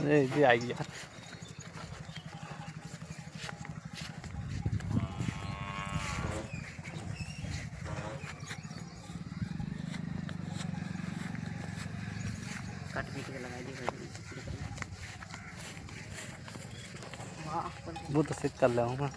जी आ गया। काट पीट के लगा दी वो तो सिक कर लूँगा।